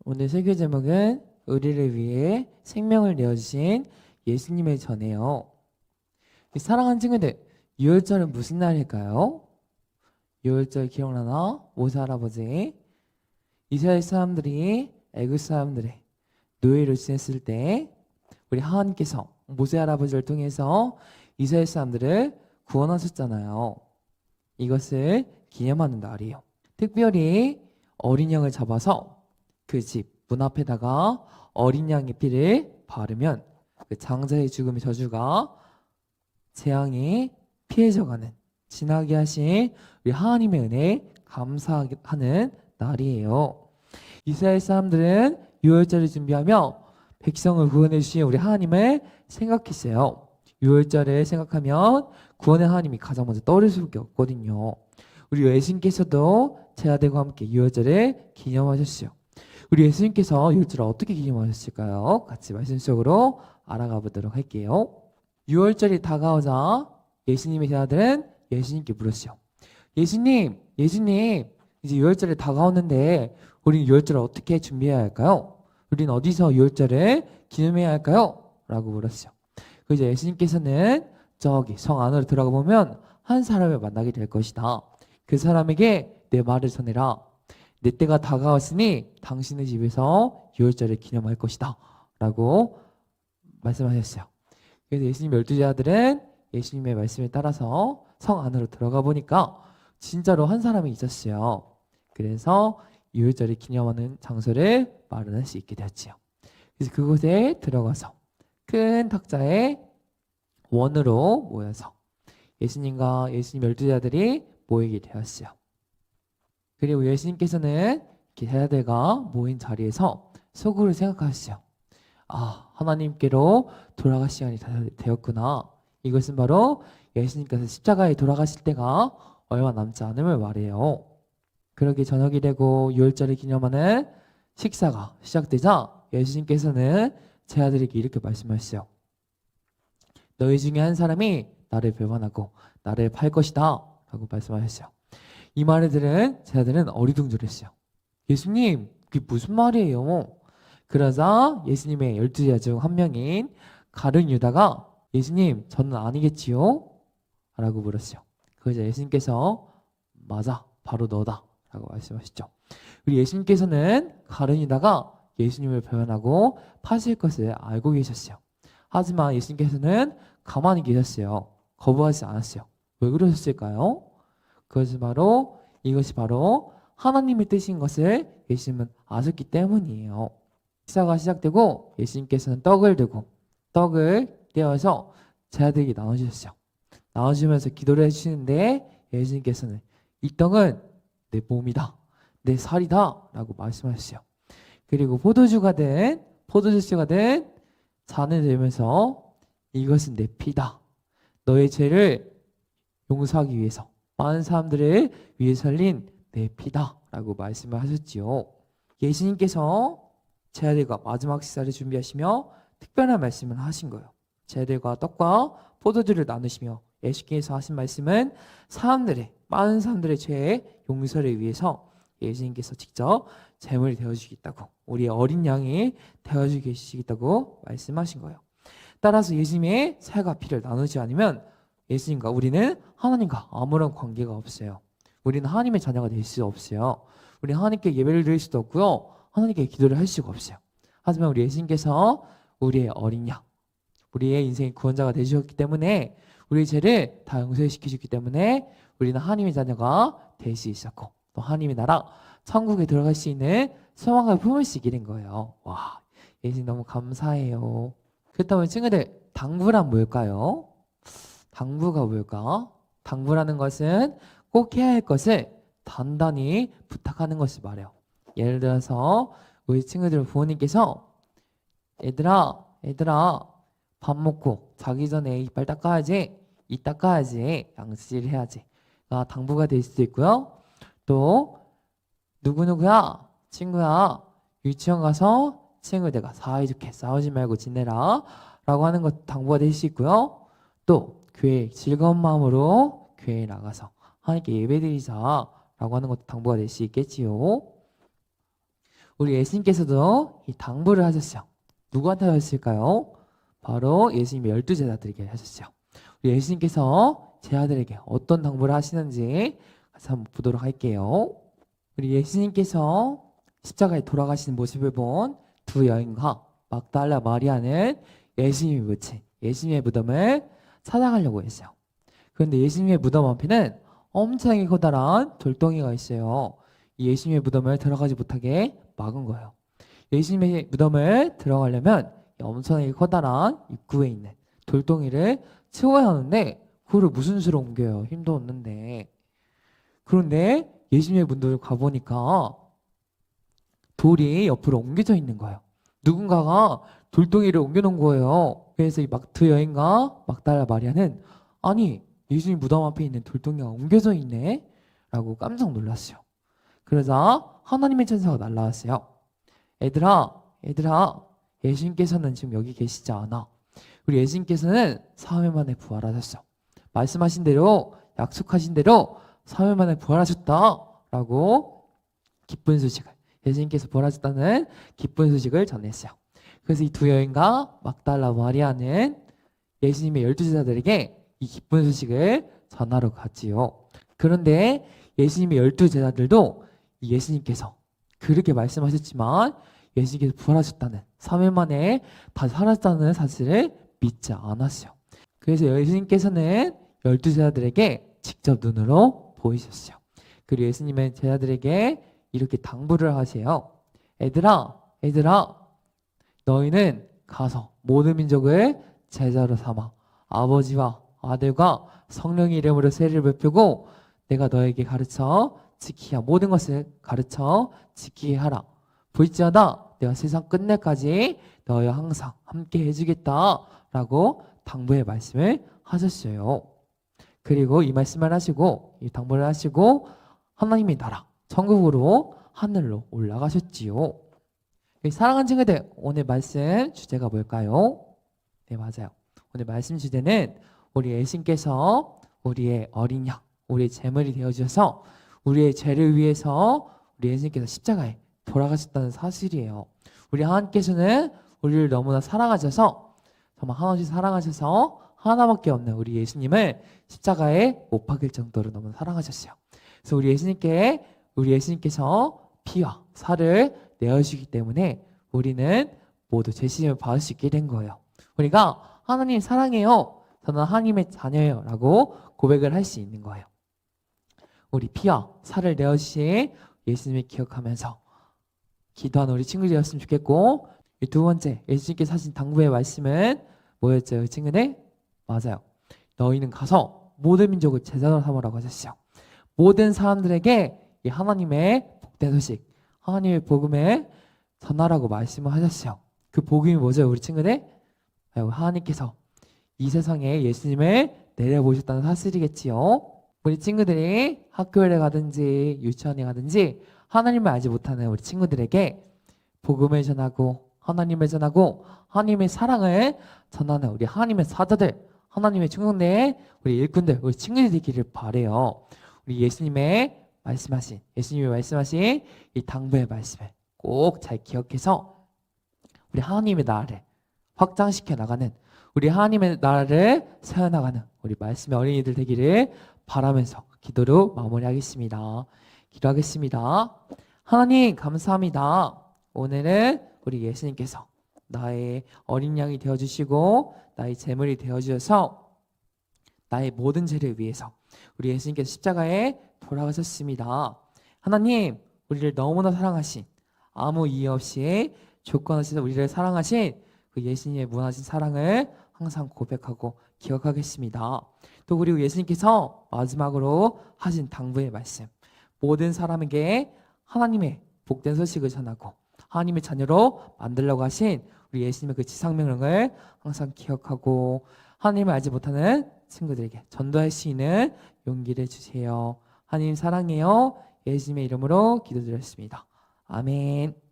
오늘 설교 제목은 우리를 위해 생명을 내어주신 예수님의 전이에요. 사랑하는 친구들, 6월절은 무슨 날일까요? 6월절 기억나나? 모세 할아버지 이스라엘 사람들이 애굽 사람들의 노예로 지냈을 때 우리 하나님께서 모세 할아버지를 통해서 이스라엘 사람들을 구원하셨잖아요. 이것을 기념하는 날이에요. 특별히 어린 양을 잡아서 그 집 문 앞에다가 어린 양의 피를 바르면 그 장자의 죽음의 저주가 재앙이 피해져가는 지나게 하신 우리 하나님의 은혜에 감사하는 날이에요. 이스라엘 사람들은 유월절을 준비하며 백성을 구원해 주신 우리 하나님을 생각했어요. 유월절을 생각하면 구원의 하나님이 가장 먼저 떠오를 수밖에 없거든요. 우리 예수님께서도 제 아들과 함께 유월절을 기념하셨어요. 우리 예수님께서 유월절을 어떻게 기념하셨을까요? 같이 말씀 속으로 알아가 보도록 할게요. 유월절이 다가오자 예수님의 제자들은 예수님께 물었어요. 예수님, 이제 유월절이 다가오는데 우리는 유월절을 어떻게 준비해야 할까요? 우리는 어디서 유월절을 기념해야 할까요? 라고 물었어요. 그래서 예수님께서는 저기 성 안으로 들어가 보면 한 사람을 만나게 될 것이다. 그 사람에게 내 말을 전해라. 내 때가 다가왔으니 당신의 집에서 유월절을 기념할 것이다. 라고 말씀하셨어요. 그래서 예수님 12제자들은 예수님의 말씀에 따라서 성 안으로 들어가 보니까 진짜로 한 사람이 있었어요. 그래서 유월절을 기념하는 장소를 마련할 수 있게 되었지요. 그래서 그곳에 들어가서 큰 탁자에 원으로 모여서 예수님과 예수님 12제자들이 모이게 되었어요. 그리고 예수님께서는 제자들과 모인 자리에서 속으로 생각하셨어요. 아, 하나님께로 돌아갈 시간이 되었구나. 이것은 바로 예수님께서 십자가에 돌아가실 때가 얼마 남지 않음을 말해요. 그렇게 저녁이 되고 유월절을 기념하는 식사가 시작되자 예수님께서는 제자들에게 이렇게 말씀하셨어요. 너희 중에 한 사람이 나를 배반하고 나를 팔 것이다 라고 말씀하셨어요. 이 말을 들은 제자들은 어리둥절했어요. 예수님, 그게 무슨 말이에요? 그러자 예수님의 12제자 중 한 명인 가룟 유다가 예수님, 저는 아니겠지요? 라고 물었어요. 그러자 예수님께서 맞아, 바로 너다 라고 말씀하시죠. 우리 예수님께서는 가룟 유다가 예수님을 배반하고 파실 것을 알고 계셨어요. 하지만 예수님께서는 가만히 계셨어요. 거부하지 않았어요. 왜 그러셨을까요? 이것이 바로 하나님의 뜻인 것을 예수님은 아셨기 때문이에요. 식사가 시작되고 예수님께서는 떡을 들고 떡을 떼어서 제자들에게 나눠주셨어요. 나눠주면서 기도를 해주시는데 예수님께서는 이 떡은 내 몸이다, 내 살이다 라고 말씀하셨어요. 그리고 포도주가 된 잔을 들면서 이것은 내 피다, 너의 죄를 용서하기 위해서 많은 사람들을 위해 살린 내 피다 라고 말씀을 하셨지요. 예수님께서 제자들과 마지막 식사를 준비하시며 특별한 말씀을 하신 거예요. 제자들과 떡과 포도주를 나누시며 예수께서 하신 말씀은 많은 사람들의 죄의 용서를 위해서 예수님께서 직접 제물이 되어주시겠다고, 우리의 어린 양이 되어주시겠다고 말씀하신 거예요. 따라서 예수님의 살과 피를 나누지 않으면 예수님과 우리는 하나님과 아무런 관계가 없어요. 우리는 하나님의 자녀가 될 수 없어요. 우리는 하나님께 예배를 드릴 수도 없고요. 하나님께 기도를 할 수가 없어요. 하지만 우리 예수님께서 우리의 어린 양, 우리의 인생의 구원자가 되셨기 때문에 우리의 죄를 다 용서시키셨기 때문에 우리는 하나님의 자녀가 될 수 있었고 또 하나님의 나라 천국에 들어갈 수 있는 소망을 품을 수 있게 된 거예요. 와, 예수님 너무 감사해요. 그렇다면 친구들, 당부란 뭘까요? 당부가 뭘까? 당부라는 것은 꼭 해야 할 것을 단단히 부탁하는 것을 말해요. 예를 들어서 우리 친구들 부모님께서 얘들아 밥 먹고 자기 전에 이빨 닦아야지, 이 닦아야지, 양치질 해야지 가 당부가 될 수도 있고요. 또 누구누구야 친구야 유치원 가서 친구들과 사이좋게 싸우지 말고 지내라 라고 하는 것 당부가 될 수 있고요. 또 교회 즐거운 마음으로 교회에 나가서 하나님께 예배드리자 라고 하는 것도 당부가 될 수 있겠지요. 우리 예수님께서도 이 당부를 하셨어요. 누구한테 하셨을까요? 바로 예수님의 12제자들에게 하셨어요. 우리 예수님께서 제자들에게 어떤 당부를 하시는지 같이 한번 보도록 할게요. 우리 예수님께서 십자가에 돌아가시는 모습을 본 두 여인과 막달라 마리아는 예수님의 묻힌 예수님의 무덤을 찾아가려고 했어요. 그런데 예수님의 무덤 앞에는 엄청나게 커다란 돌덩이가 있어요. 이 예수님의 무덤을 들어가지 못하게 막은 거예요. 예수님의 무덤을 들어가려면 엄청나게 커다란 입구에 있는 돌덩이를 치워야 하는데 그거를 무슨 수로 옮겨요? 힘도 없는데. 그런데 예수님의 문을 가보니까 돌이 옆으로 옮겨져 있는 거예요. 누군가가 돌덩이를 옮겨놓은 거예요. 그래서 이 막두 여인과 막달라 마리아는 아니 예수님 무덤 앞에 있는 돌덩이가 옮겨져 있네 라고 깜짝 놀랐어요. 그러자 하나님의 천사가 날라왔어요. 얘들아 예수님께서는 지금 여기 계시지 않아. 우리 예수님께서는 사흘 만에 부활하셨어. 말씀하신 대로 약속하신 대로 사흘 만에 부활하셨다 라고 기쁜 소식을 예수님께서 부활하셨다는 기쁜 소식을 전했어요. 그래서 이 두 여인과 막달라 마리아는 예수님의 12제자들에게 이 기쁜 소식을 전하러 갔지요. 그런데 예수님의 12제자들도 예수님께서 그렇게 말씀하셨지만 예수님께서 부활하셨다는 3일 만에 다 살았다는 사실을 믿지 않았어요. 그래서 예수님께서는 12제자들에게 직접 눈으로 보이셨어요. 그리고 예수님은 제자들에게 이렇게 당부를 하세요. 얘들아 너희는 가서 모든 민족을 제자로 삼아 아버지와 아들과 성령의 이름으로 세례를 베푸고 내가 너에게 가르쳐 지키야 모든 것을 가르쳐 지키게 하라. 볼지어다 내가 세상 끝날까지 너희와 항상 함께 해주겠다 라고 당부의 말씀을 하셨어요. 그리고 이 말씀을 하시고 이 당부를 하시고 하나님의 나라 천국으로 하늘로 올라가셨지요. 사랑하는 친구들, 오늘 말씀 주제가 뭘까요? 네, 맞아요. 오늘 말씀 주제는 우리 예수님께서 우리의 어린 양, 우리의 제물이 되어주셔서 우리의 죄를 위해서 우리 예수님께서 십자가에 돌아가셨다는 사실이에요. 우리 하나님께서는 우리를 너무나 사랑하셔서 정말 한없이 사랑하셔서 하나밖에 없는 우리 예수님을 십자가에 못 박을 정도로 너무 사랑하셨어요. 그래서 우리 예수님께서 피와 살을 내어주시기 때문에 우리는 모두 죄심을 받을 수 있게 된 거예요. 우리가 하나님 사랑해요. 저는 하나님의 자녀예요. 라고 고백을 할 수 있는 거예요. 우리 피와 살을 내어주신 예수님을 기억하면서 기도하는 우리 친구들이었으면 좋겠고 두 번째 예수님께서 하신 당부의 말씀은 뭐였죠? 우리 친구들? 맞아요. 너희는 가서 모든 민족을 제자로 삼으라고 하셨어요. 모든 사람들에게 이 하나님의 복된 소식 하나님의 복음을 전하라고 말씀을 하셨어요. 그 복음이 뭐죠? 우리 친구들? 하나님께서 이 세상에 예수님을 내려보셨다는 사실이겠지요. 우리 친구들이 학교에 가든지 유치원에 가든지 하나님을 알지 못하는 우리 친구들에게 복음을 전하고 하나님을 전하고 하나님의 사랑을 전하는 우리 하나님의 사자들 하나님의 충성된 우리 일꾼들 우리 친구들이 되기를 바래요. 우리 예수님이 말씀하신 이 당부의 말씀을 꼭 잘 기억해서 우리 하나님의 나라를 확장시켜 나가는 우리 하나님의 나라를 세워나가는 우리 말씀의 어린이들 되기를 바라면서 기도로 마무리하겠습니다. 기도하겠습니다. 하나님 감사합니다. 오늘은 우리 예수님께서 나의 어린 양이 되어주시고 나의 제물이 되어주셔서 나의 모든 죄를 위해서 우리 예수님께서 십자가에 돌아가셨습니다. 하나님 우리를 너무나 사랑하신 아무 이유 없이 조건 없이 우리를 사랑하신 그 예수님의 무한하신 사랑을 항상 고백하고 기억하겠습니다. 또 그리고 예수님께서 마지막으로 하신 당부의 말씀 모든 사람에게 하나님의 복된 소식을 전하고 하나님의 자녀로 만들려고 하신 우리 예수님의 그 지상명령을 항상 기억하고 하나님을 알지 못하는 친구들에게 전도할 수 있는 용기를 주세요. 하나님 사랑해요. 예수님의 이름으로 기도드렸습니다. 아멘.